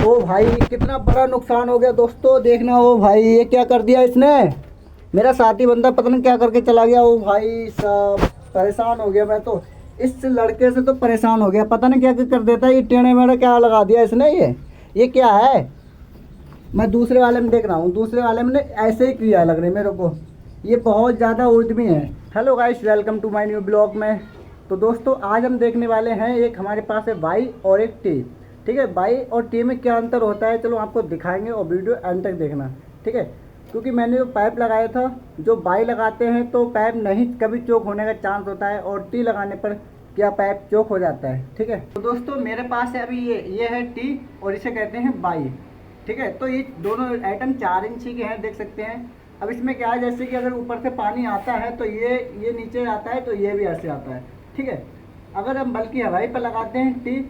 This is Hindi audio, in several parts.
ओ भाई कितना बड़ा नुकसान हो गया दोस्तों, देखना। ओ भाई ये क्या कर दिया इसने, मेरा साथी बंदा पता नहीं क्या करके चला गया। ओ भाई सब परेशान हो गया मैं तो, इस लड़के से तो परेशान हो गया। पता नहीं क्या क्या कर देता है ये, टेढ़े मेढ़े क्या लगा दिया इसने। ये क्या है। मैं दूसरे वाले में देख रहा हूँ, दूसरे वाले में ऐसे ही किया लग रहा है मेरे को। ये बहुत ज़्यादा उद्यमी है। Hello guys, welcome to my new blog में। तो दोस्तों आज हम देखने वाले हैं, एक हमारे पास है बाई और एक टी। ठीक है, बाई और टी में क्या अंतर होता है चलो आपको दिखाएंगे, और वीडियो एंड तक देखना। ठीक है, क्योंकि मैंने जो पाइप लगाया था, जो बाई लगाते हैं तो पाइप नहीं कभी चोक होने का चांस होता है, और टी लगाने पर क्या पाइप चोक हो जाता है। ठीक है, तो दोस्तों मेरे पास है अभी ये है टी और इसे कहते हैं बाई। ठीक है, तो ये दोनों आइटम 4 इंची के हैं, देख सकते हैं। अब इसमें क्या है, जैसे कि अगर ऊपर से पानी आता है तो ये नीचे आता है, तो ये भी ऐसे आता है। ठीक है, अगर हम बल्कि हवाई पर लगाते हैं टी,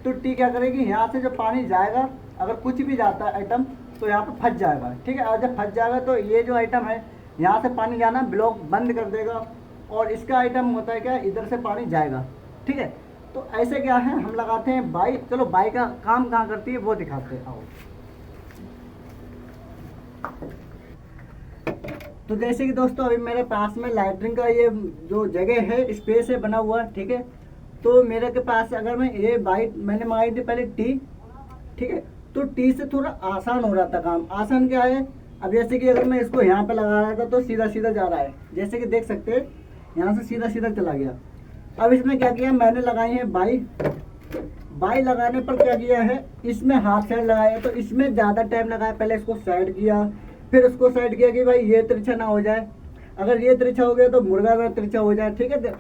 तो टी क्या करेगी, यहाँ से जो पानी जाएगा, अगर कुछ भी जाता है आइटम तो यहाँ पर फंस जाएगा। ठीक है, और जब फंस जाएगा तो ये जो आइटम है यहाँ से पानी जाना ब्लॉक बंद कर देगा, और इसका आइटम होता है क्या, इधर से पानी जाएगा। ठीक है, तो ऐसे क्या है, हम लगाते हैं बाई। चलो बाई का काम कहाँ करती है वो दिखाते हैं, आओ। तो जैसे कि दोस्तों अभी मेरे पास में लैट्रिन का ये जो जगह है, स्पेस है बना हुआ। ठीक है, तो मेरे के पास अगर मैं ये बाइट मैंने मंगाई थी पहले टी। ठीक है, तो टी से थोड़ा आसान हो रहा था काम। आसान क्या है, अब जैसे कि अगर मैं इसको यहाँ पे लगा रहा था तो सीधा सीधा जा रहा है, जैसे कि देख सकते हैं यहाँ से सीधा सीधा चला गया। अब इसमें क्या किया, मैंने लगाई है बाई। बाई लगाने पर क्या किया है, इसमें हाफ साइड लगाया, तो इसमें ज़्यादा टाइम लगाया। पहले इसको साइड किया, फिर उसको साइड किया कि भाई ये तिरछा ना हो जाए, अगर ये तिरछा हो गया तो मुर्गा ना तिरछा हो जाए। ठीक है,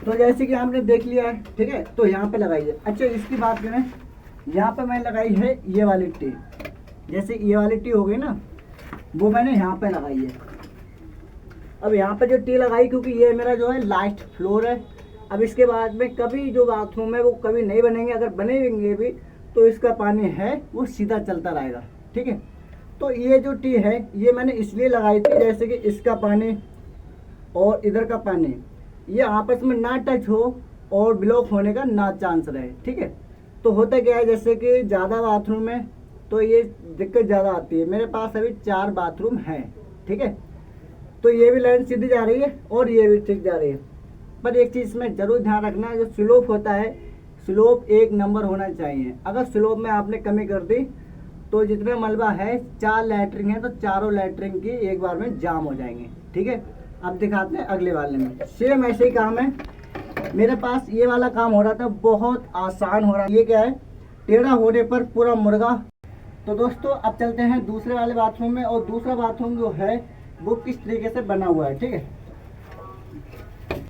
तो जैसे कि आपने देख लिया है। ठीक है, तो यहाँ पे लगाइए। अच्छा इसकी बात करें, यहाँ पे मैं लगाई है ये वाली टी, जैसे ये वाली टी हो गई ना, वो मैंने यहाँ पे लगाई है। अब यहाँ पे जो टी लगाई, क्योंकि ये मेरा जो है लास्ट फ्लोर है। अब इसके बाद में कभी जो बाथरूम है वो कभी नहीं बनेंगे, अगर बनेंगे भी तो इसका पानी है वो सीधा चलता रहेगा। ठीक है, तो ये जो टी है ये मैंने इसलिए लगाई थी, जैसे कि इसका पानी और इधर का पानी ये आपस में ना टच हो और ब्लॉक होने का ना चांस रहे। ठीक है, तो होता क्या है, जैसे कि ज़्यादा बाथरूम है तो ये दिक्कत ज़्यादा आती है। मेरे पास अभी 4 बाथरूम हैं। ठीक है, तो ये भी लाइन सीधी जा रही है और ये भी ठीक जा रही है। पर एक चीज़ में ज़रूर ध्यान रखना, जो स्लोप होता है, स्लोप 1 नंबर होना चाहिए। अगर स्लोप में आपने कमी कर दी तो जितना मलबा है, 4 लैटरिन है तो चारों लैटरिन की एक बार में जाम हो जाएंगे। ठीक है, अब दिखाते हैं अगले वाले में। सेम ऐसे ही काम है। मेरे पास ये वाला काम हो रहा था, बहुत आसान हो रहा है। ये क्या है, टेढ़ा होने पर पूरा मुर्गा। तो दोस्तों अब चलते हैं दूसरे वाले बाथरूम में, और दूसरा बाथरूम जो है वो किस तरीके से बना हुआ है। ठीक है,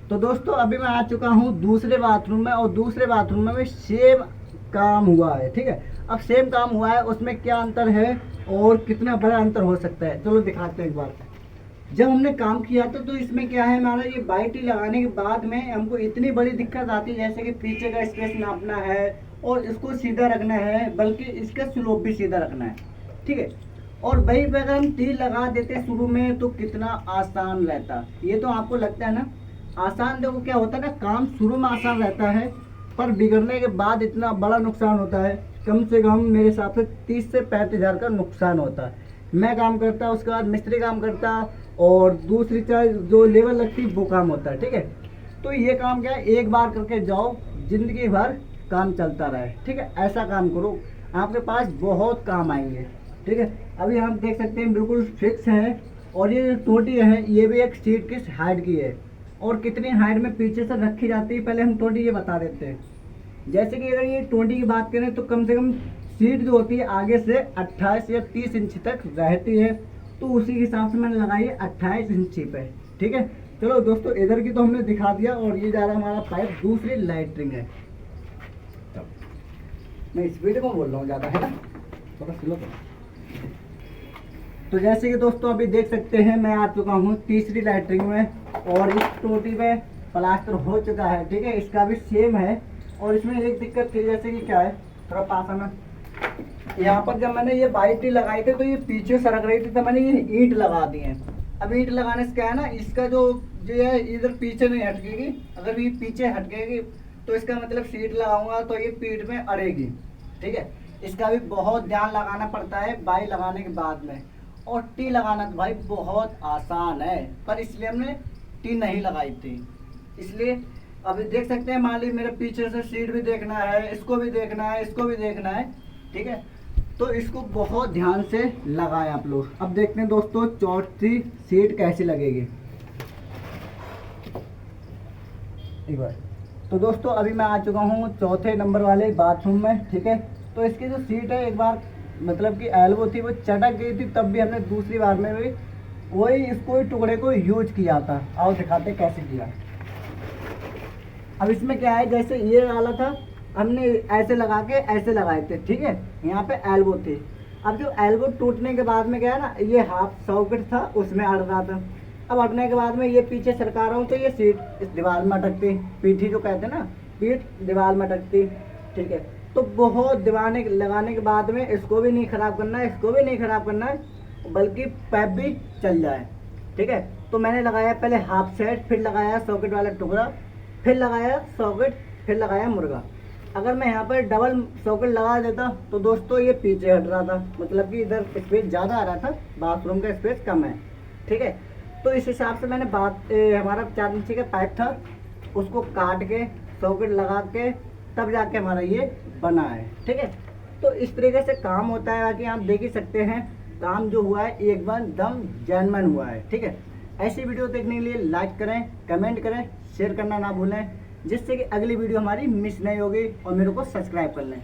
तो दोस्तों अभी मैं आ चुका हूँ दूसरे बाथरूम में, और दूसरे बाथरूम में भी सेम काम हुआ है। ठीक है, अब सेम काम हुआ है, उसमें क्या अंतर है और कितना बड़ा अंतर हो सकता है चलो दिखाते हैं एक बार। जब हमने काम किया था तो इसमें क्या है, हमारा ये बाई टी लगाने के बाद में हमको इतनी बड़ी दिक्कत आती है, जैसे कि पीछे का स्पेस नापना है और इसको सीधा रखना है, बल्कि इसका स्लोप भी सीधा रखना है। ठीक है, और वही पे अगर हम टी लगा देते शुरू में तो कितना आसान रहता। ये तो आपको लगता है ना आसान, देखो क्या होता है ना, काम शुरू में आसान रहता है पर बिगड़ने के बाद इतना बड़ा नुकसान होता है। कम से कम मेरे हिसाब से 30 से 35 हज़ार का नुकसान होता है। मैं काम करता, उसके बाद मिस्त्री काम करता, और दूसरी चीज़ जो लेबर लगती है वो काम होता है। ठीक है, तो ये काम क्या है, एक बार करके जाओ, जिंदगी भर काम चलता रहे। ठीक है, ऐसा काम करो, आपके पास बहुत काम आएंगे। ठीक है, अभी आप देख सकते हैं बिल्कुल फिक्स है, और ये जो टोटी है ये भी एक सीट की हाइट की है, और कितनी हाइट में पीछे से रखी जाती है पहले हम टोटी ये बता देते हैं। जैसे कि अगर ये टोटी की बात करें तो कम से कम सीट जो होती है आगे से 28 या 30 इंच तक रहती है, तो उसी के हिसाब से मैंने लगाई है 28 इंची पे। ठीक है, चलो दोस्तों इधर की तो हमने दिखा दिया, और ये जा रहा है हमारा पाइप दूसरी लैट्रिन है। मैं स्पीड में बोल रहा हूँ ज़्यादा, है ना, थोड़ा स्लो करो। तो जैसे कि दोस्तों अभी देख सकते हैं मैं आ चुका हूँ तीसरी लैट्रिन में, और इस टोटी में प्लास्टर हो चुका है। ठीक है, इसका भी सेम है, और इसमें एक दिक्कत थी, जैसे कि क्या है, थोड़ा पास आना। यहाँ पर जब मैंने ये बाई टी लगाई थी तो ये पीछे सरक रही थी, तो मैंने ये ईंट लगा दी है। अब ईंट लगाने से क्या है ना, इसका जो है इधर पीछे नहीं हटकेगी। अगर ये पीछे हटकेगी तो इसका मतलब सीट लगाऊंगा तो ये पीठ में अड़ेगी। ठीक है। इसका भी बहुत ध्यान लगाना पड़ता है बाई लगाने के बाद में। और टी लगाना तो भाई बहुत आसान है, पर इसलिए हमने टी नहीं लगाई थी। इसलिए अभी देख सकते हैं, मान लीजिए मेरे पीछे से सीट भी देखना है, इसको भी देखना है, इसको भी देखना है, ठीक है। तो इसको बहुत ध्यान से लगाएं आप लोग। अब देखते हैं दोस्तों चौथी सीट कैसी लगेगी एक बार। तो दोस्तों अभी मैं आ चुका हूँ चौथे नंबर वाले बाथरूम में, ठीक है। तो इसकी जो सीट है, एक बार मतलब कि एल्बो थी वो चटक गई थी, तब भी हमने दूसरी बार में भी वही इसको टुकड़े को यूज किया था। आओ दिखाते कैसे किया। अब इसमें क्या है, जैसे ये वाला था हमने ऐसे लगा के ऐसे लगाए थे, ठीक है। यहाँ पे एल्बो थे। अब जो एल्बो टूटने के बाद में क्या है ना, ये हाफ सॉकेट था उसमें अड़ रहा था। अब अड़ने के बाद में ये पीछे सरका रहा हूँ तो ये सीट इस दीवार में अटकती, पीठी जो कहते हैं ना, पीठ दीवार में अटकती, ठीक है। तो बहुत दीवाने लगाने के बाद में इसको भी नहीं ख़राब करना है, इसको भी नहीं ख़राब करना है, बल्कि पाइप भी चल जाए, ठीक है। तो मैंने लगाया पहले हाफ सेट, फिर लगाया सॉकेट वाला टुकड़ा, फिर लगाया सॉकेट, फिर लगाया मुर्गा। अगर मैं यहाँ पर डबल सॉकेट लगा देता तो दोस्तों ये पीछे हट रहा था, मतलब कि इधर स्पेस ज़्यादा आ रहा था, बाथरूम का स्पेस कम है, ठीक है। तो इस हिसाब से मैंने हमारा 4 इंची का पाइप था उसको काट के सॉकेट लगा के तब जाके हमारा ये बना है, ठीक है। तो इस तरीके से काम होता है। बाकी आप देख ही सकते हैं काम जो हुआ है एकदम जेन्युइन हुआ है, ठीक है। ऐसी वीडियो देखने के लिए लाइक करें, कमेंट करें, शेयर करना ना भूलें, जिससे कि अगली वीडियो हमारी मिस नहीं होगी, और मेरे को सब्सक्राइब कर लें।